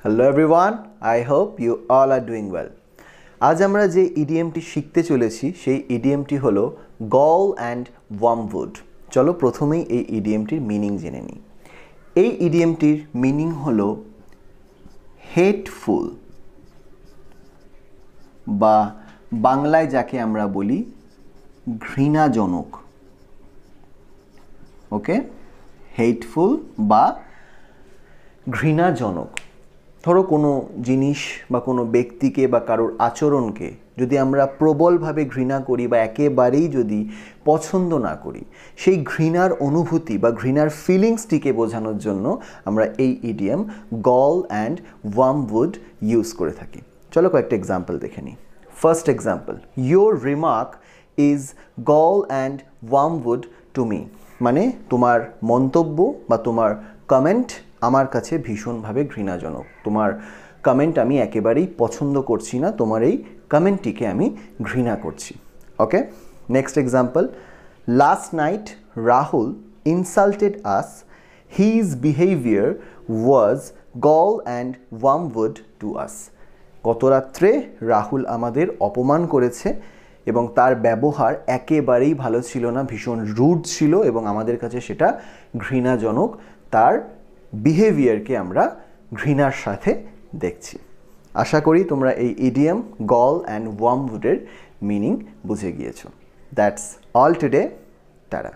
Hello everyone, I hope you all are doing well. আজ আমরা যে ইডিএমটি শিখতে চলেছি সেই ইডিএমটি হলো গল অ্যান্ড ওয়ার্মউড। চলো প্রথমেই এই ইডিএমটির মিনিং জেনে নিই। এই ইডিএমটির মিনিং হলো হেটফুল বা বাংলায় যাকে আমরা বলি ঘৃণাজনক। ওকে, হেটফুল বা ঘৃণাজনক। ধরো কোনো জিনিস বা কোনো ব্যক্তিকে বা কারোর আচরণকে যদি আমরা প্রবলভাবে ঘৃণা করি বা একেবারেই যদি পছন্দ না করি, সেই ঘৃণার অনুভূতি বা ঘৃণার ফিলিংসটিকে বোঝানোর জন্য আমরা এই idiom gall and wormwood use করে থাকি। চলো কয়েকটা এক্সাম্পল দেখে নিই। First example, your remark is gall and wormwood to me, মানে তোমার মন্তব্য বা তোমার কমেন্ট আমার কাছে ভীষণভাবে ঘৃণাজনক। তোমার কমেন্ট আমি একেবারেই পছন্দ করছি না, তোমার এই কমেন্টটিকে আমি ঘৃণা করছি। Okay, next example, last night Rahul insulted us, his behaviour was gall and wormwood to us. গত রাত্রে রাহুল আমাদের অপমান করেছে এবং তার ব্যবহার একেবারেই ভালো ছিল না, ভীষণ রুড ছিল এবং আমাদের কাছে সেটা ঘৃণাজনক। তার বিহেভিয়ারকে আমরা ঘৃণার সাথে দেখছি। আশা করি তোমরা এই ইডিয়াম গল অ্যান্ড ওয়ার্মউডের মিনিং বুঝে গিয়েছো। That's all today. টাটা।